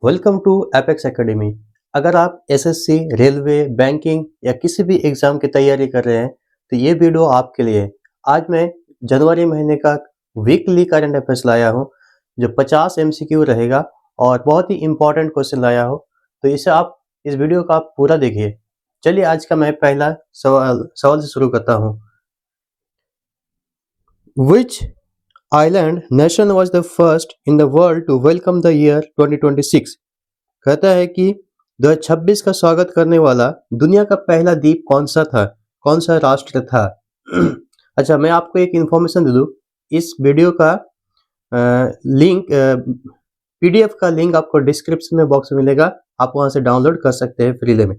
Welcome to apex academy. अगर आप SSC, railway, banking या किसी भी एग्ज़ाम की तैयारी कर रहे हैं तो ये वीडियो आपके लिए है। आज मैं जनवरी महीने का वीकली करंट अफेयर्स लाया हूँ जो 50 एमसीक्यू रहेगा और बहुत ही इम्पोर्टेंट क्वेश्चन लाया हूँ। तो इसे आप इस वीडियो का आप पूरा देखिए। चलिए आज का मैं पहला सवाल से शुरू करता हूँ। Which island nation was the first in the world to welcome the year 2026? कहता है कि 2026 का स्वागत करने वाला दुनिया का पहला द्वीप कौन सा था, कौन सा राष्ट्र था? अच्छा, मैं आपको एक इंफॉर्मेशन दे दूं। इस वीडियो का लिंक, पीडीएफ का लिंक आपको डिस्क्रिप्शन में बॉक्स में मिलेगा। आप वहां से डाउनलोड कर सकते हैं फ्रीले में।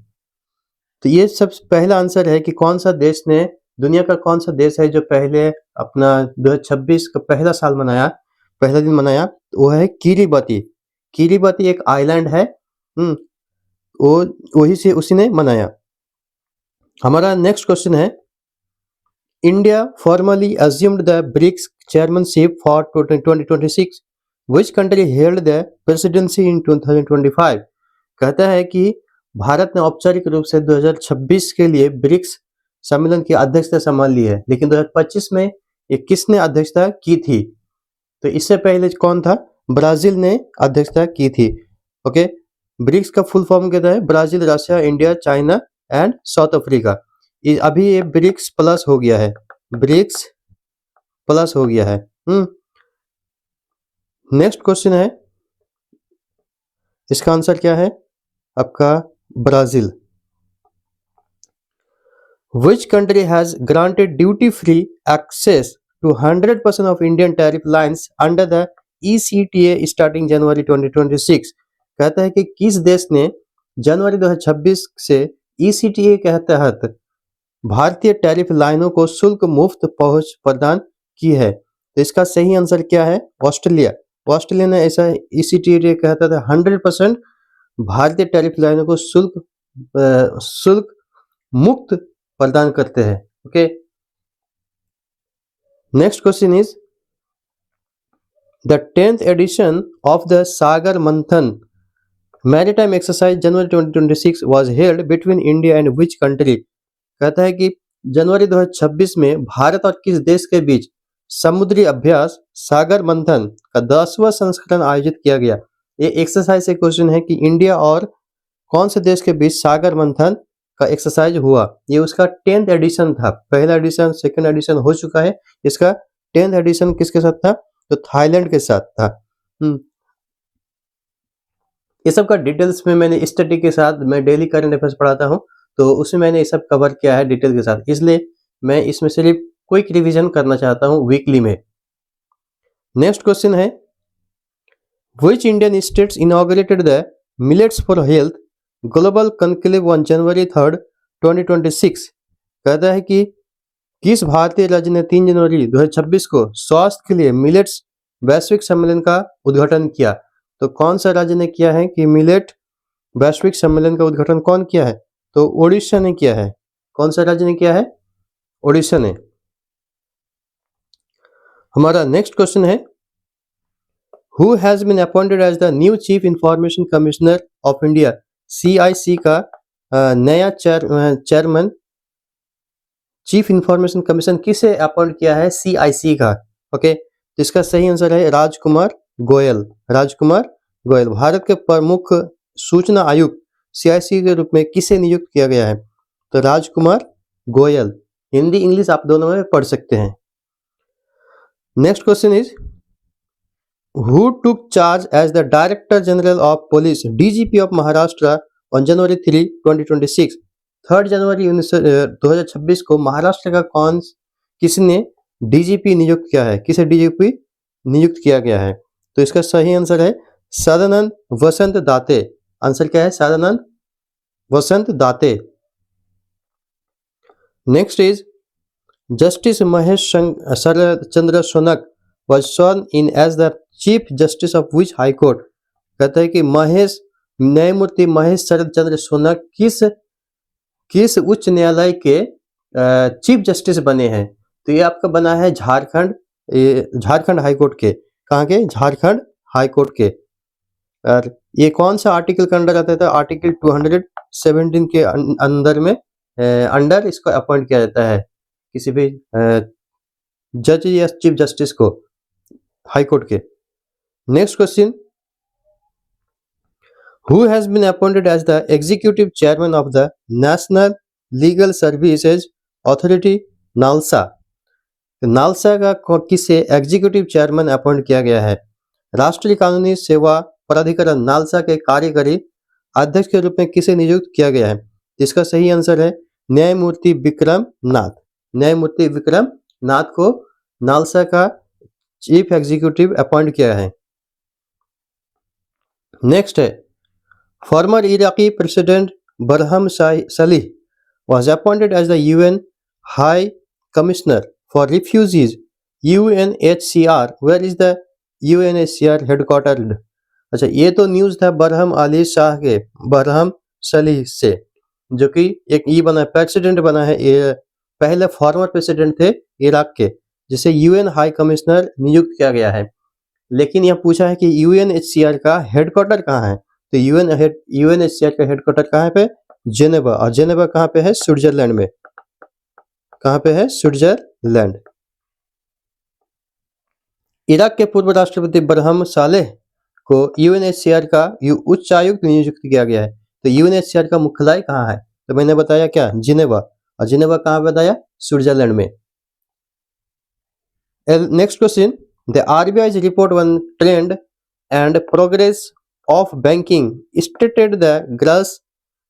तो ये सब पहला आंसर है कि कौन सा देश ने, दुनिया का कौन सा देश है जो पहले अपना 2026 का पहला साल मनाया, पहला दिन मनाया? वो है किरीबती। किरीबती एक आइलैंड है। वो वही से उसी ने मनाया। हमारा नेक्स्ट क्वेश्चन है, India formally assumed the BRICS chairmanship for 2026, which country held the presidency in 2025? कहता है कि भारत ने औपचारिक रूप से 2026 के लिए ब्रिक्स सम्मेलन की अध्यक्षता संभाल ली है, लेकिन 2025 में ये किसने अध्यक्षता की थी? तो इससे पहले कौन था? ब्राजील ने अध्यक्षता की थी। ओके, ब्रिक्स का फुल फॉर्म कहता है Brazil, Russia, India, China and south Africa. अभी ये ब्रिक्स प्लस हो गया है, ब्रिक्स प्लस हो गया है। नेक्स्ट क्वेश्चन है, इसका आंसर क्या है आपका? Brazil. Which country has granted duty-free access to 100% of Indian tariff lines under the ECTA starting January 2026? कहता है कि किस देश ने जनवरी 2026 से ECTA के तहत भारतीय टैरिफ लाइनों को शुल्क मुक्त पहुंच प्रदान की है? तो इसका सही आंसर क्या है? ऑस्ट्रेलिया। ऑस्ट्रेलिया ने ऐसा ECTA कहता था 100% भारतीय टैरिफ लाइनों को शुल्क मुक्त प्रदान करते हैं। Okay, next question is, the 10th edition of the Sagar Manthan maritime exercise January 2026 was held between India and which country? कहता है कि जनवरी 2026 में भारत और किस देश के बीच समुद्री अभ्यास सागर मंथन का 10वां संस्करण आयोजित किया गया? ये एक्सरसाइज से क्वेश्चन है कि इंडिया और कौन से देश के बीच सागर मंथन का एक्सरसाइज हुआ। ये उसका 10th एडिशन था। पहला एडिशन, सेकंड एडिशन हो चुका है। इसका 10th एडिशन किसके साथ था? तो थाईलैंड के साथ था। ये सब का डिटेल्स में मैंने स्टडी के साथ, मैं डेली करंट अफेयर्स पढ़ाता हूँ, तो उसमें मैंने ये सब कवर किया है डिटेल के साथ, इसलिए मैं इसमें सिर्फ क्विक रिवीजन करना चाहता हूँ वीकली में। नेक्स्ट क्वेश्चन है, which Indian states inaugurated the millets for health global conclave on January 3, 2026? कहता है कि किस भारतीय राज्य ने 3 जनवरी 2026 को स्वास्थ्य के लिए मिलेट्स वैश्विक सम्मेलन का उद्घाटन किया? तो कौन सा राज्य ने किया है कि मिलेट वैश्विक सम्मेलन का उद्घाटन कौन किया है? तो ओडिशा ने किया है। कौन सा राज्य ने किया है? ओडिशा ने। हमारा नेक्स्ट क्वेश्चन है, who has been appointed as the new chief information commissioner of India? CIC का नया चेयरमैन, चीफ इंफॉर्मेशन कमीशन किसे अपॉइंट किया है? CIC का। ओके, तो इसका सही आंसर है राजकुमार गोयल। राजकुमार गोयल। भारत के प्रमुख सूचना आयुक्त CIC के रूप में किसे नियुक्त किया गया है? तो राजकुमार गोयल। हिंदी इंग्लिश आप दोनों में पढ़ सकते हैं। Next question is, who took charge as the director general of police DGP of Maharashtra on January 3, 2026? 3 जनवरी 2026 को महाराष्ट्र का किसने DGP नियुक्त किया है? किसे DGP नियुक्त किया गया है? तो इसका सही आंसर है सदानंद वसंत दाते। आंसर क्या है? सदानंद वसंत दाते। Next is, justice Mahesh Sharad Chandra Shaunak was sworn in as the chief justice of which high court? कहता है कि न्यायमूर्ति महेश शरद चंद्र सोनक किस उच्च न्यायालय के चीफ जस्टिस बने हैं? तो ये आपका बना है झारखंड हाई कोर्ट के। कहाँ के? झारखंड हाई कोर्ट के। और ये कौन सा आर्टिकल के अंडर आता था? आर्टिकल 217 के अंदर में अंडर इसको अपॉइंट किया जाता है किसी भी जज या चीफ जस्टिस को हाई कोर्ट के। Next question, who has been appointed as the executive chairman of the national legal services authority NALSA? NALSA का किसे एग्जीक्यूटिव चेयरमैन अपॉइंट किया गया है? राष्ट्रीय कानूनी सेवा प्राधिकरण नालसा के कार्यकारी अध्यक्ष के रूप में किसे नियुक्त किया गया है? इसका सही आंसर है न्यायमूर्ति विक्रम नाथ। न्यायमूर्ति विक्रम नाथ को नालसा का चीफ एग्जीक्यूटिव अपॉइंट किया है। नेक्स्ट है, farmer Iraqi president Barham सलीह was appointed as the UN High Commissioner for Refugees UNHCR. Where is the UNHCR headquartered? अच्छा, ये तो न्यूज था बरहम अली शाह के बरहम सलीह से, जो कि एक ये बना प्रेसिडेंट बना है, ये पहले फॉर्मर प्रेसिडेंट थे इराक के, जिसे यूएन हाई कमिश्नर नियुक्त किया गया है। लेकिन यह पूछा है कि यूएनएचसीआर का हेडक्वार्टर कहाँ है? तो यूएनएचसीआर का हेडक्वार्टर कहाँ पे? जेनेवा। और जेनेवा कहाँ पे है? स्विट्जरलैंड में। कहाँ पे है? स्विट्जरलैंड। इराक के पूर्व राष्ट्रपति बरहम सालेह को यूएनएचसीआर का उच्चायुक्त नियुक्त किया गया है। तो यूएनएचसीआर का मुख्यालय कहाँ है? तो मैंने बताया क्या? जिनेवा। और जिनेवा कहाँ बताया? स्विट्जरलैंड में। Next question, the RBI's report on trend and progress of banking stated the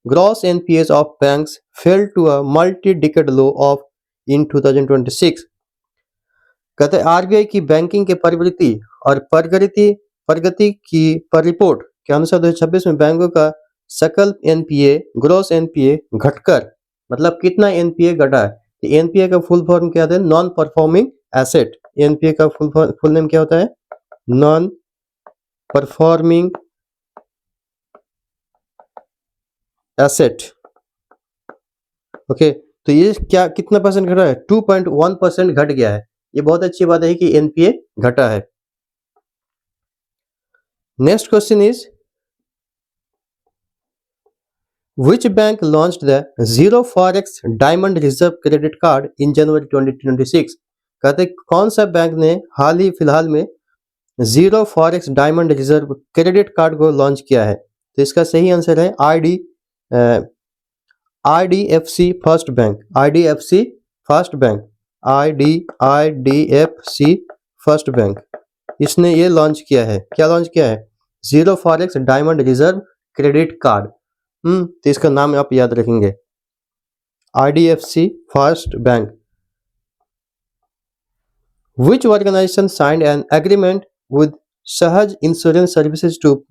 gross NPAs of banks fell to a multi-decade low of in 2026. कहते हैं आरबीआई की बैंकिंग के प्रवृत्ति और प्रगति की पर रिपोर्ट के अनुसार 2026 में बैंकों का सकल एनपीए ग्रॉस एनपीए घटकर, मतलब कितना एनपीए घटा है? एनपीए का फुल फॉर्म क्या है? Non performing asset. एनपीए का फुल नेम क्या होता है? Non performing asset. ओके, तो ये क्या कितना परसेंट घटा है? 2.1% घट गया है। ये बहुत अच्छी बात है कि एनपीए घटा है। Next question is, Which bank launched the Zero Forex Diamond Reserve Credit Card in January 2026? कहते कौन सा बैंक ने हाल ही फिलहाल में zero forex diamond reserve credit card को लॉन्च किया है? तो इसका सही आंसर है IDFC first bank. IDFC first bank. IDFC first bank, इसने ये लॉन्च किया है। क्या लॉन्च किया है? Zero forex diamond reserve credit card. तो इसका नाम आप याद रखेंगे, IDFC first bank. Which organization signed an agreement with Sahaj Insurance Services to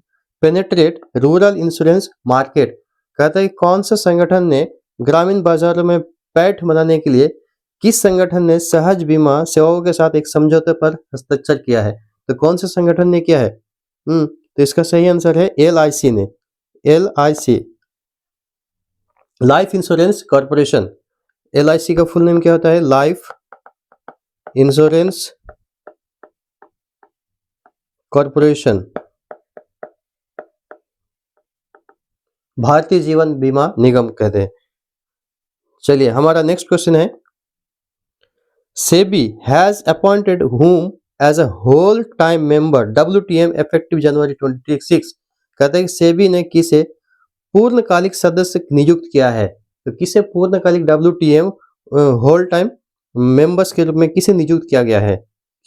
penetrate rural insurance market? कहता है कौन सा संगठन ने ग्रामीण बाजारों में पैठ बनाने के लिए किस संगठन ने सहज बीमा सेवाओं के साथ एक समझौते पर हस्ताक्षर किया है? तो कौन सा संगठन ने किया है? तो इसका सही आंसर है एलआईसी ने। LIC, life insurance corporation. LIC का फुल नेम क्या होता है? Life insurance corporation, Bharatiya Jeevan बीमा निगम कहते हैं। चलिए, हमारा नेक्स्ट क्वेश्चन है, SEBI has appointed whom as a whole time member WTM effective January 2026? कहते हैं सेबी ने किसे पूर्णकालिक सदस्य नियुक्त किया है? तो किसे पूर्णकालिक WTM होल टाइम मेंबर्स के रूप में किसे नियुक्त किया गया है?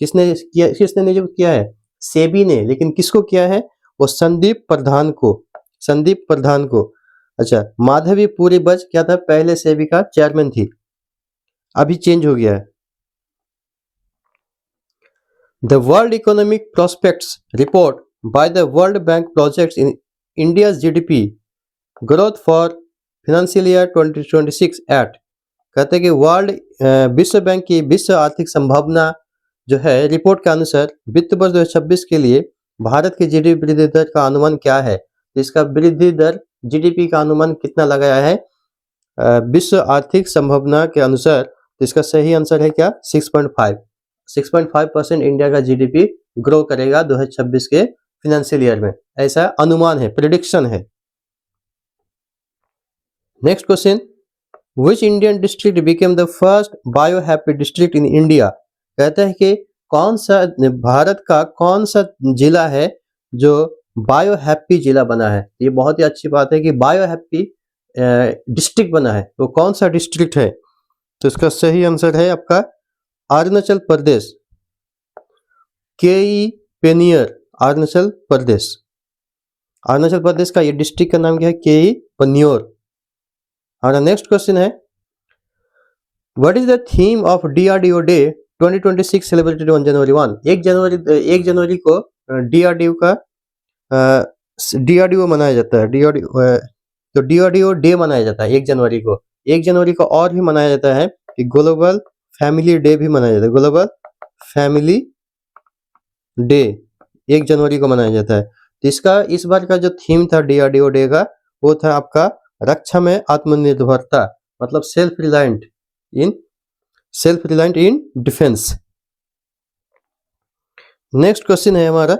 किसने नियुक्त किया है? सेबी ने। लेकिन किसको किया है? वो संदीप प्रधान को। संदीप प्रधान को। अच्छा, माधवी पूरी बज क्या था? पहले सेबी का चेयरमैन थी, अभी चेंज हो गया है। The world economic prospects report by the world bank projects in India's GDP growth for financial year 2026 at. कहते हैं कि वर्ल्ड विश्व बैंक की विश्व आर्थिक संभावना जो है रिपोर्ट के अनुसार वित्त वर्ष 2026 के लिए भारत की जीडीपी वृद्धि दर का अनुमान क्या है? इसका वृद्धि दर जीडीपी का अनुमान कितना लगाया है विश्व आर्थिक संभावना के अनुसार? तो इसका सही आंसर है क्या? 6.5%। इंडिया का जीडीपी ग्रो करेगा 2026 के फाइनेंशियल ईयर में, ऐसा अनुमान है, प्रिडिक्शन है। Next question, which Indian district became the first bio happy district in India? कहता है कि कौन सा भारत का कौन सा जिला है जो बायो हैप्पी जिला बना है। ये बहुत ही अच्छी बात है कि बायो हैप्पी डिस्ट्रिक्ट बना है, तो कौन सा डिस्ट्रिक्ट है? तो इसका सही आंसर है आपका अरुणाचल प्रदेश, केई पेनियर, अरुणाचल प्रदेश। अरुणाचल प्रदेश का ये डिस्ट्रिक्ट का नाम क्या है? केई पन्योर। हमारा नेक्स्ट क्वेश्चन है, what is the theme of DRDO day 2026 celebrated on January 1? 1 जनवरी को डीआरडीओ का डीआरडीओ मनाया जाता है। तो डीआरडीओ डे मनाया जाता है 1 जनवरी को। 1 जनवरी को और भी मनाया जाता है कि ग्लोबल फैमिली डे भी मनाया जाता है। ग्लोबल फैमिली डे 1 जनवरी को मनाया जाता है। तो इसका इस बार का जो थीम था डीआरडीओ डे का, वो था आपका रक्षा में आत्मनिर्भरता, मतलब self reliant in defence. Next question है हमारा,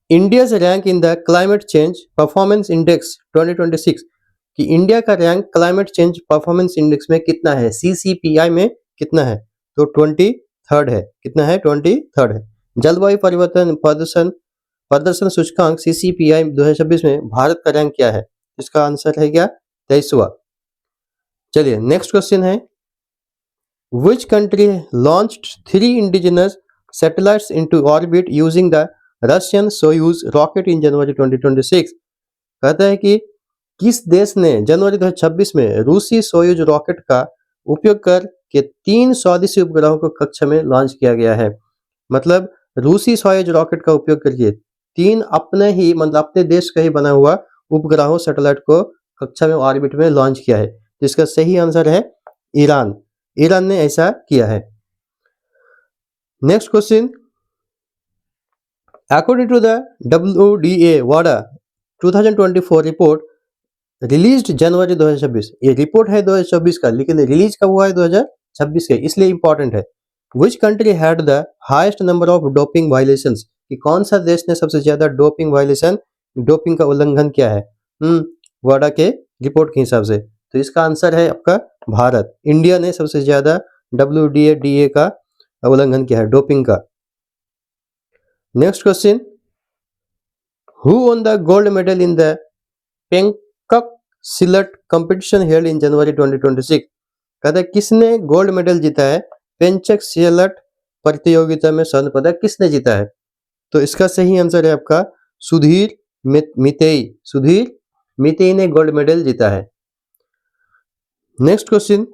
India's rank in the climate change performance index 2026, कि इंडिया का rank climate change performance index में कितना है, CCPI में कितना है? तो 23rd है। कितना है? 23rd है। जलवायु परिवर्तन प्रदर्शन सूचकांक CCPI 2026 में भारत का रैंक क्या है? इसका आंसर है क्या? 23वां। चलिए नेक्स्ट क्वेश्चन है, which country launched 3 indigenous satellites into orbit using the Russian Soyuz rocket in January 2026? कहता है कि किस देश ने जनवरी 2026 में रूसी सोयूज रॉकेट का उपयोग करके 3 स्वदेशी उपग्रहों को कक्षा में लॉन्च किया गया है। मतलब रूसी सोयूज रॉकेट का उपयोग करके 3 अपने देश का ही बना हुआ उपग्रहों सैटेलाइट को कक्षा में ऑर्बिट में लॉन्च किया है। तो इसका सही आंसर है ईरान। ईरान ने ऐसा किया है। Next question, according to the WDA वाडा 2024 रिपोर्ट रिलीज्ड जनवरी 2026, ये रिपोर्ट है 2024 का, लेकिन रिलीज कब हुआ है? 2026 के, इसलिए इंपॉर्टेंट है। Which country had the highest number of doping violations, कि कौन सा देश ने सबसे ज्यादा डोपिंग का उल्लंघन किया है वाडा के रिपोर्ट के हिसाब से? तो इसका आंसर है आपका भारत। इंडिया ने सबसे ज्यादा WDA का उल्लंघन किया है, डोपिंग का। Next question, who won the gold medal in the pencak silat competition held in January 2026? कहता है किसने गोल्ड मेडल जीता है पेंचक सिलट प्रतियोगिता में? स्वर्ण पदक किसने जीता है? तो इसका सही आंसर है आपका सुधीर मितेई ने गोल्ड मेडल जीता है। Next question,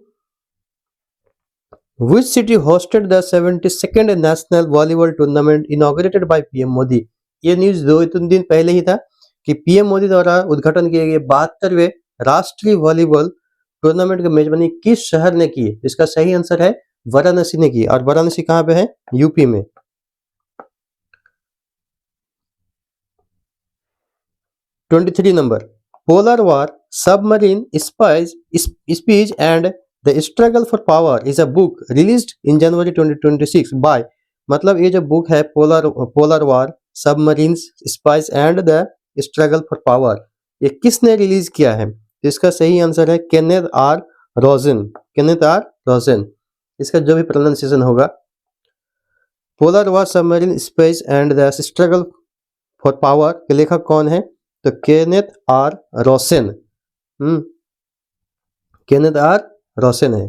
which city hosted the 72nd national volleyball tournament inaugurated bye PM Modi? ये न्यूज 2-3 दिन पहले ही था कि PM मोदी द्वारा उद्घाटन किए गए 72वें राष्ट्रीय वॉलीबॉल टूर्नामेंट की मेजबानी किस शहर ने की? इसका सही आंसर है वाराणसी ने की। और वाराणसी कहाँ पे है? यूपी में। 23 number, polar war submarine speech and the struggle for power is a book released in January 2026 by, मतलब ये जो बुक है polar war submarine spies and the struggle for power, ये किसने रिलीज किया है? तो इसका सही आंसर है केनेथ आर रोजन। इसका जो भी प्रोनाउंसिएशन होगा, polar war submarine spies and the struggle for power के लेखक कौन है? तो Kenneth R Rosen. Kenneth R Rosen है।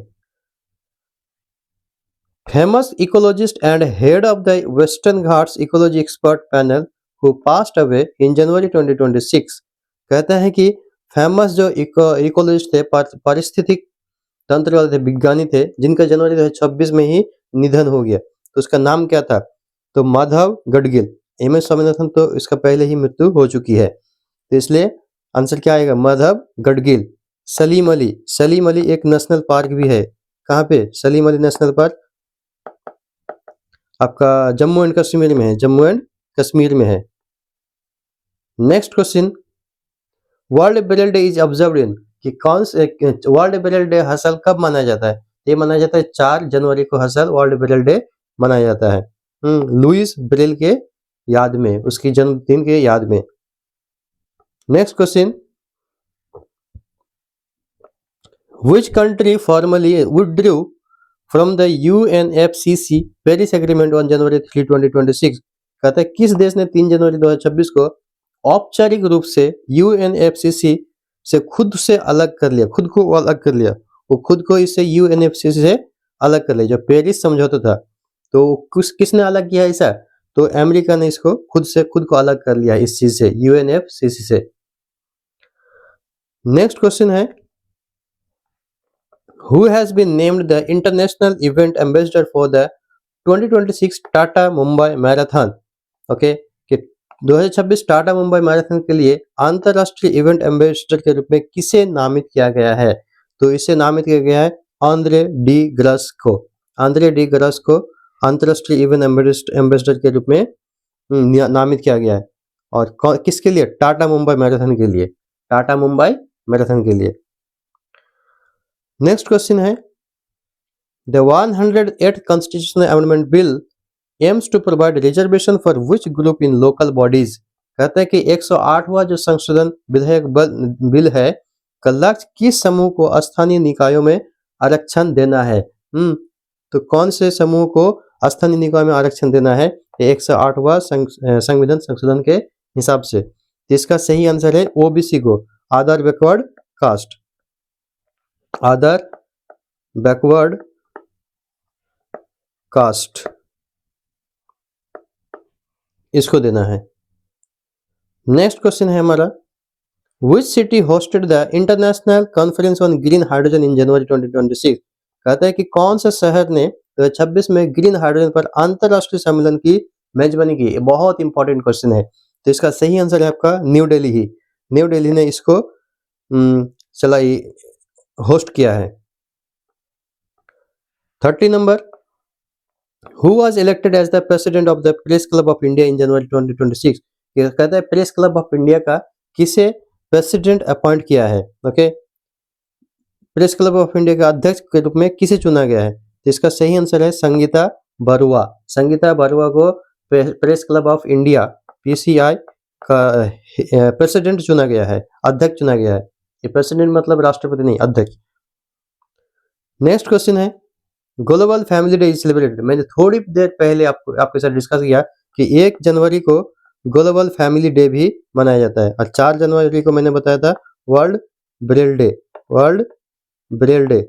Famous ecologist and head of the western Ghats ecology expert panel who passed away in January 2026, कहता है कि फेमस जो इकोलॉजिस्ट थे, पारिस्थितिक तंत्र वाले थे, विज्ञानी थे, जिनका जनवरी 2026 में ही निधन हो गया। तो उसका नाम क्या था? तो माधव गडगिल। MS स्वामीनाथन तो इसका पहले ही मृत्यु हो चुकी है, तो इसलिए आंसर क्या आएगा? माधव गडगिल। सलीम अली एक नेशनल पार्क भी है। कहाँ पे? सलीम अली नेशनल पार्क आपका जम्मू एंड कश्मीर में है। Next question, world barrel day is observed in, कि कौन से वर्ल्ड बेरल डे हर साल कब मनाया जाता है? ये मनाया जाता है 4 जनवरी को, हर साल वर्ल्ड बेरल डे मनाया जाता है लुइस ब्रेल के याद में, उसकी जन्मदिन के याद में। Next question, which country formally withdrew from the UNFCCC Paris agreement on January 3, 2026? कहता है किस देश ने 3 जनवरी 2026 को औपचारिक रूप से यूएनएफसीसी से खुद से अलग कर लिया, खुद को अलग कर लिया, वो खुद को इससे यूएनएफसीसी से अलग कर लिया। जो पेरिस समझौता था, तो किसने अलग किया ऐसा? तो अमेरिका ने इसको खुद को अलग कर लिया इस चीज से, यूएनएफसीसी से। नेक्स्ट क्वेश्चन है, who has been named the international event ambassador for the 2026 Tata Mumbai marathon? Okay, कि 2026 टाटा मुंबई मैराथन के लिए अंतरराष्ट्रीय इवेंट एम्बेसडर के रूप में किसे नामित किया गया है? तो इसे नामित किया गया है आंद्रे डी ग्रस को। आंद्रे डी ग्रस को अंतरराष्ट्रीय इवेंट एम्बेसडर के रूप में नामित किया गया है। और किसके लिए? टाटा मुंबई मैराथन के लिए, टाटा मुंबई मैराथन के लिए। नेक्स्ट क्वेश्चन है, the 108th constitutional amendment bill aims to provide reservation for which group in local bodies? कहते हैं कि 108वां जो संशोधन विधेयक बिल है, का लक्ष्य किस समूह को स्थानीय निकायों में आरक्षण देना है? तो कौन से समूह को स्थानीय निकायों में आरक्षण देना है? 108वां संविधान संशोधन के हिसाब से। इसका सही आंसर है ओबीसी को, other backward caste, other backward caste, इसको देना है। नेक्स्ट क्वेश्चन है हमारा, which city hosted the international conference on green hydrogen in January 2026? कहता है कि कौन सा शहर ने 2026 में ग्रीन हाइड्रोजन पर अंतरराष्ट्रीय सम्मेलन की मेजबानी की? बहुत इंपॉर्टेंट क्वेश्चन है। तो इसका सही आंसर है आपका न्यू दिल्ली ही। न्यू दिल्ली ने इसको चलाई, होस्ट किया है। 30 number, who was elected as the president of the press club of India in January 2026? कहता है प्रेस क्लब ऑफ इंडिया का किसे प्रेसिडेंट अपॉइंट किया है? Okay, press club of India का अध्यक्ष के रूप में किसे चुना गया है? तो इसका सही आंसर है संगीता बरुआ। संगीता बरुआ को press club of India PCI का प्रेसिडेंट चुना गया है, अध्यक्ष चुना गया है। ये प्रेसिडेंट मतलब राष्ट्रपति नहीं, अध्यक्ष। नेक्स्ट क्वेश्चन है, global family day is celebrated. मैंने थोड़ी देर पहले आपके साथ डिस्कस किया कि 1 जनवरी को ग्लोबल फैमिली डे भी मनाया जाता है, और 4 जनवरी को मैंने बताया था world Braille day, world Braille day.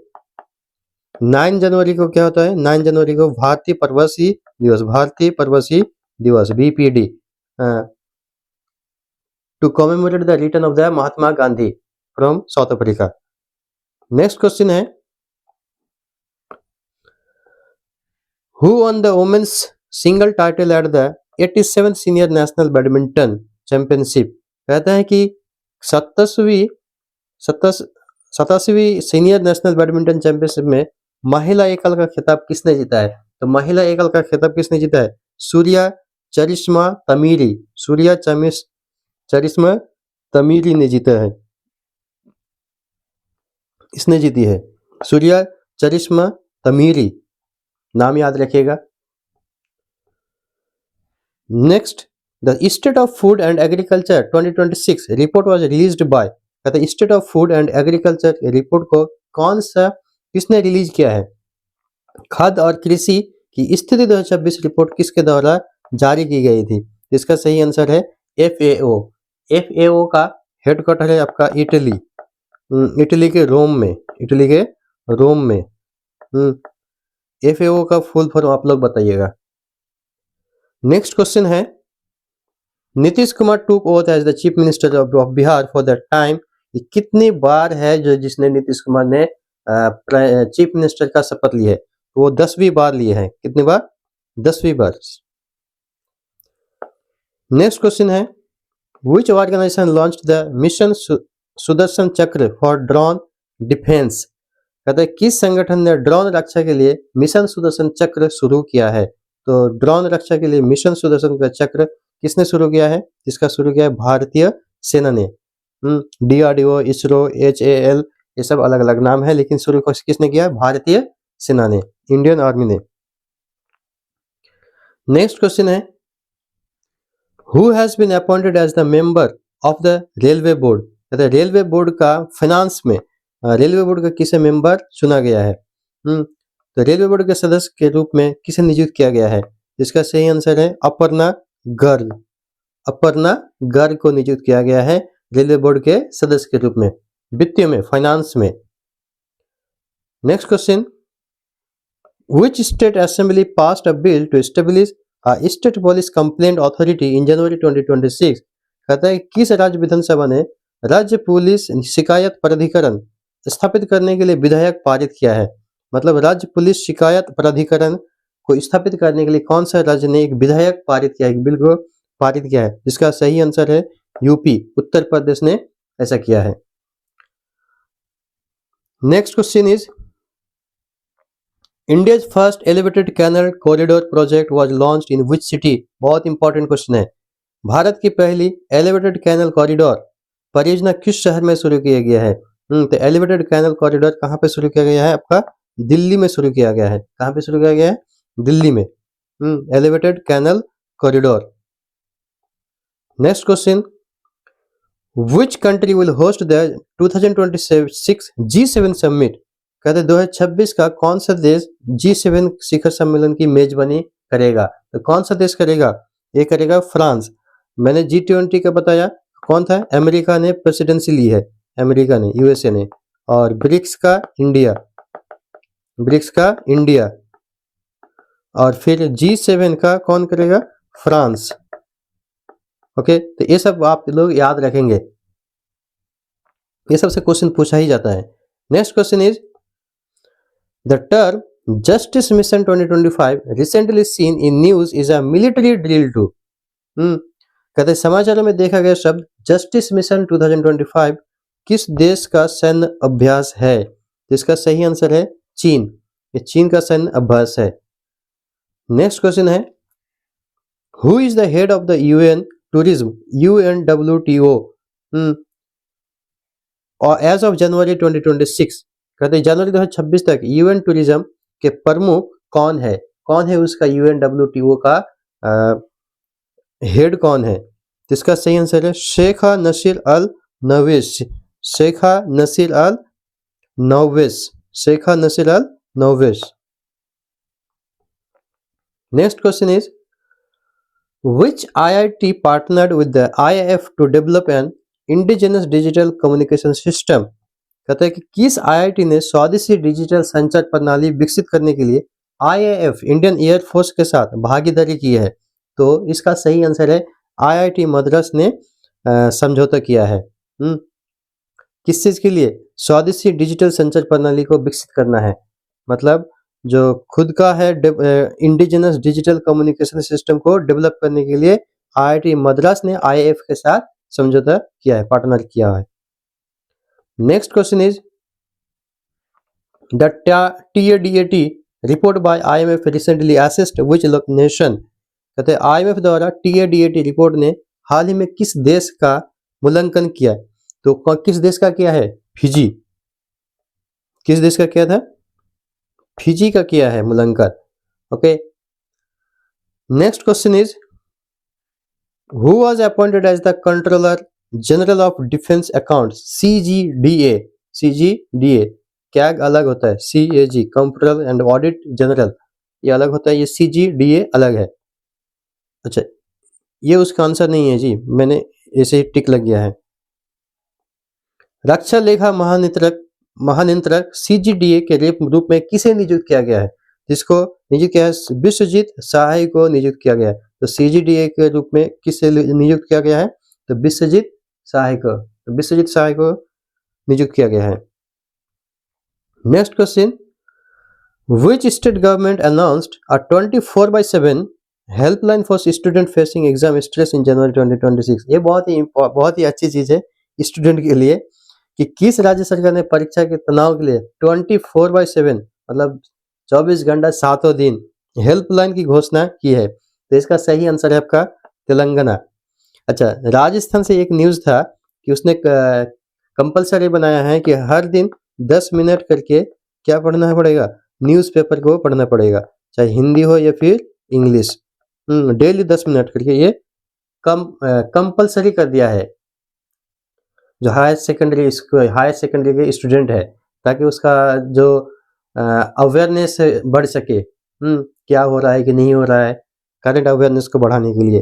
9 जनवरी को क्या होता है? 9 जनवरी को भारतीय प्रवासी दिवस, Bharatiya Pravasi Divas BPD, to commemorate the return of the Mahatma Gandhi from South Africa. Next question है, who won the women's single title at the 87th senior national badminton championship? कहता है कि 87वीं सीनियर नेशनल बैडमिंटन चैंपियनशिप में महिला एकल का खिताब किसने जीता है? तो महिला एकल का खिताब किसने जीता है? सूर्या चरिश्मा तमीरी, सूर्या चरिश्मा तमीरी ने जीता है, इसने जीती है, सूर्या चरिश्मा तमीरी, नाम याद रखिएगा। Next, the state of food and agriculture 2026 report was released by. कहते हैं state of food and agriculture report को किसने रिलीज किया है? खाद्य और कृषि की स्थिति 2026 रिपोर्ट किसके द्वारा जारी की गई थी? इसका सही आंसर है FAO। FAO का हेडक्वार्टर है आपका इटली, इटली के रोम में, इटली के रोम में। FAO का फुल फॉर्म आप लोग बताइएगा। नेक्स्ट क्वेश्चन है, Nitish Kumar took oath as the chief minister of Bihar for the time. कितनी बार है जिसने नीतीश कुमार ने चीफ मिनिस्टर का शपथ ली है? वो 10वीं बार लिए हैं। कितनी बार? 10वीं बार। नेक्स्ट क्वेश्चन है, which organisation launched the mission Sudarshan Chakra for drone defence? कहते हैं किस संगठन ने ड्रोन रक्षा के लिए मिशन सुदर्शन चक्र शुरू किया है? तो ड्रोन रक्षा के लिए मिशन सुदर्शन का चक्र किसने शुरू किया है? इसका शुरू किया है भारतीय सेना ने। DRDO, इसरो, HAL, ये सब अलग अलग नाम है, लेकिन शुरू किसने किया है? भारतीय सेना ने, इंडियन आर्मी ने। नेक्स्ट क्वेश्चन है, who has been appointed as the member of the railway board, railway board का फाइनेंस में रेलवे बोर्ड का किसे मेंबर चुना गया है? तो रेलवे बोर्ड के सदस्य के रूप में किसे नियुक्त किया गया है? इसका सही आंसर है अपर्णा गर्ग। अपर्णा गर्ग को नियुक्त किया गया है रेलवे बोर्ड के सदस्य के रूप में, वित्तीय में, फाइनेंस में। Next question, which state assembly passed a bill to establish a state police complaint authority in January 2026? कहता है किस राज्य विधानसभा ने राज्य पुलिस शिकायत प्राधिकरण स्थापित करने के लिए विधेयक पारित किया है? मतलब राज्य पुलिस शिकायत प्राधिकरण को स्थापित करने के लिए कौन सा राज्य ने एक विधेयक पारित किया है, एक बिल को पारित किया है? जिसका सही आंसर है यूपी, उत्तर प्रदेश ने ऐसा किया है। Next question is, India's first elevated canal corridor project was launched in which city? बहुत इंपॉर्टेंट क्वेश्चन है। भारत की पहली एलिवेटेड कैनल कॉरिडोर परियोजना किस शहर में शुरू किया गया है? तो एलिवेटेड कैनल कॉरिडोर कहाँ पे शुरू किया गया है? आपका दिल्ली में शुरू किया गया है। कहाँ पे शुरू किया गया है? दिल्ली में। Elevated canal corridor. Next question, which country will host the 2026 G7 summit? कहते 2026 का कौन सा देश G7 शिखर सम्मेलन की मेजबानी करेगा? तो कौन सा देश करेगा? ये करेगा फ्रांस। मैंने G20 का बताया, कौन था? अमेरिका ने प्रेसिडेंसी ली है, अमेरिका ने, यूएसए ने। और ब्रिक्स का इंडिया, ब्रिक्स का इंडिया। और फिर G7 का कौन करेगा? फ्रांस। ओके, तो ये सब आप लोग याद रखेंगे, ये सबसे क्वेश्चन पूछा ही जाता है। Next question is, the term justice mission 2025 recently seen in news is a military drill to? कहते समाचारों में देखा गया शब्द जस्टिस मिशन 2025 किस देश का सैन्य अभ्यास है? इसका सही आंसर है चीन। ये चीन का सैन्य अभ्यास है। नेक्स्ट क्वेश्चन है, who is the head of the UN tourism UNWTO और एज ऑफ जनवरी 2026? कहते जनवरी 2026 तक यूएन टूरिज्म के प्रमुख कौन है? कौन है उसका UNWTO का हेड कौन है? जिसका सही आंसर है शेखा नसीर अल नवेश। शेखा नसीर अल नवेश, शेखा Nasser Al Nawesh. Next question is, which IIT partnered with the IIF to develop an indigenous digital communication system? कहता है कि किस IIT ने स्वदेशी डिजिटल संचार प्रणाली विकसित करने के लिए IIF, इंडियन एयर फोर्स के साथ भागीदारी की है? तो इसका सही आंसर है IIT मद्रास ने समझौता किया है। किस चीज के लिए? स्वदेशी डिजिटल संचार प्रणाली को विकसित करना है, मतलब जो खुद का है इंडिजिनस डिजिटल कम्युनिकेशन सिस्टम को डेवलप करने के लिए IIT मद्रास ने IIF के साथ समझौता किया है, पार्टनर किया है। Next question is, the TADAT report by IMF recently assessed which nation? कहते हैं IMF द्वारा TADAT रिपोर्ट ने हाल ही में किस देश का मूल्यांकन किया है? तो किस देश का किया है? फिजी। किस देश का किया था? फिजी का किया है मूल्यांकन। Okay, next question is, who was appointed as the controller general of defence accounts CGDA? CGDA क्या अलग होता है? CAG controller and audit general, ये अलग होता है, ये CGDA अलग है। अच्छा, ये उसका आंसर नहीं है जी, मैंने ऐसे ही टिक लग गया है। रक्षा लेखा महानियंत्रक CGDA के रूप में किसे नियुक्त किया गया है? जिसको नियुक्त किया है विश्वजीत सहाय को नियुक्त किया गया है। तो CGDA के रूप में किसे नियुक्त किया गया है? तो विश्वजीत सहाय को, तो विश्वजीत सहाय को नियुक्त किया गया है। Next question, which state government announced a 24/7 helpline for student facing exam stress in January 2026? ये बहुत ही अच्छी चीज है स्टूडेंट के लिए कि किस राज्य सरकार ने परीक्षा के तनाव के लिए 24/7 मतलब 24 घंटा 7 दिन हेल्पलाइन की घोषणा की है? तो इसका सही आंसर है आपका तेलंगाना। अच्छा, राजस्थान से एक न्यूज था कि उसने कंपलसरी बनाया है कि हर दिन 10 मिनट करके क्या पढ़ना पड़ेगा? न्यूज़पेपर को पढ़ना पड़ेगा, चाहे हिंदी हो या फिर इंग्लिश। डेली 10 मिनट करके ये कंपलसरी कर दिया है जो हायर सेकेंडरी के स्टूडेंट है, ताकि उसका जो अवेयरनेस बढ़ सके, क्या हो रहा है कि नहीं हो रहा है, करंट अवेयरनेस को बढ़ाने के लिए।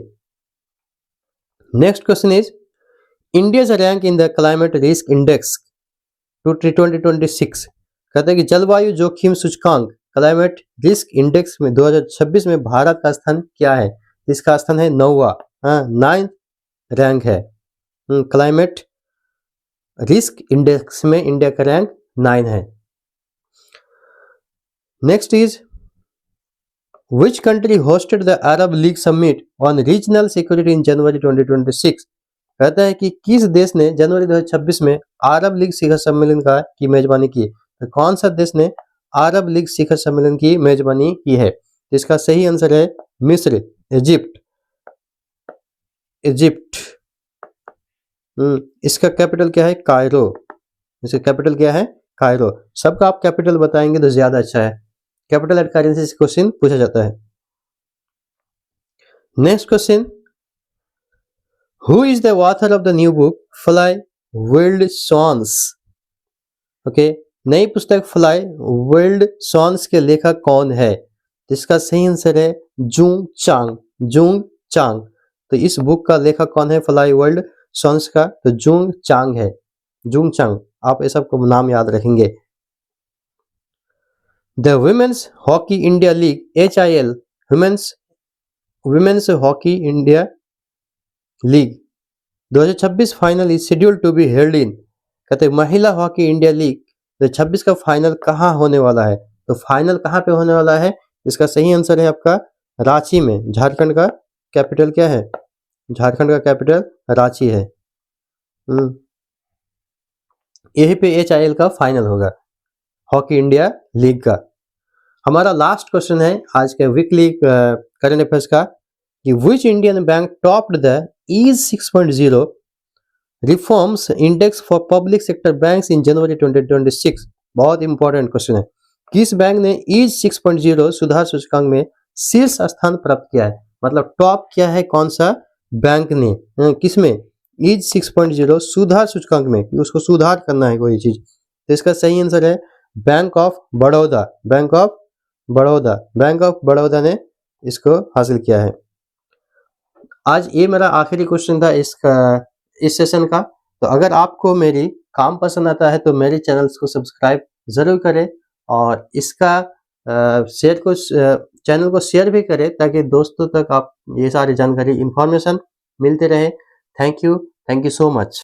Next question is India's rank in the climate risk index 2026। कहते हैं कि जलवायु जोखिम सूचकांक क्लाइमेट रिस्क इंडेक्स में 2026 में भारत का स्थान क्या है? इसका स्थान है 9वां, 9th रैंक है। क्लाइमेट रिस्क इंडेक्स में इंडिया का रैंक 9 है। Next is which country hosted the Arab League summit on regional security in January 2026। कहता है कि किस देश ने जनवरी 2026 में अरब लीग शिखर सम्मेलन की मेजबानी की? तो कौन सा देश ने अरब लीग शिखर सम्मेलन की मेजबानी की है? इसका सही आंसर है मिस्र, इजिप्ट। इसका कैपिटल क्या है? कायरो। इसका कैपिटल क्या है? कायरो। सबका आप कैपिटल बताएंगे तो ज्यादा अच्छा है। कैपिटल एंड करेंसी से क्वेश्चन पूछा जाता है। Next question, who is the author of the new book fly wild swans? Okay, नई पुस्तक फ्लाई विल्ड स्वॉन्स के लेखक कौन है? इसका सही आंसर है जूंग चांग। तो इस बुक का लेखक कौन है फ्लाई वर्ल्ड सॉन्स का? तो जूंग चांग है, जूंग चांग। आप ये सबको नाम याद रखेंगे। The women's hockey India league HIL women's hockey India league 2026 final is scheduled to be held in. कहते हैं महिला हॉकी इंडिया लीग 2026 का फाइनल कहाँ होने वाला है? तो फाइनल कहाँ पे होने वाला है? इसका सही आंसर है आपका रांची में। झारखंड का कैपिटल क्या है? झारखंड का कैपिटल रांची है। यहीं पे HIL का फाइनल होगा, हॉकी इंडिया लीग का। हमारा लास्ट क्वेश्चन है आज के वीकली करंट अफेयर्स का कि which Indian bank topped the ease 6.0 reforms index for public sector banks in January 2026। बहुत इंपॉर्टेंट क्वेश्चन है। किस बैंक ने ईज 6.0 सुधार सूचकांक में शीर्ष स्थान प्राप्त किया है? मतलब टॉप किया है कौन सा बैंक ने, किसमें? ईज 6.0 सुधार सूचकांक में, कि उसको सुधार करना है कोई चीज। तो इसका सही आंसर है bank of Baroda. Bank of Baroda ने इसको हासिल किया है। आज ये मेरा आखिरी क्वेश्चन था इस सेशन का। तो अगर आपको मेरी काम पसंद आता है तो मेरे चैनल्स को सब्सक्राइब जरूर करें और इसका चैनल को शेयर भी करें, ताकि दोस्तों तक आप ये सारी जानकारी इंफॉर्मेशन मिलते रहे। Thank you so much.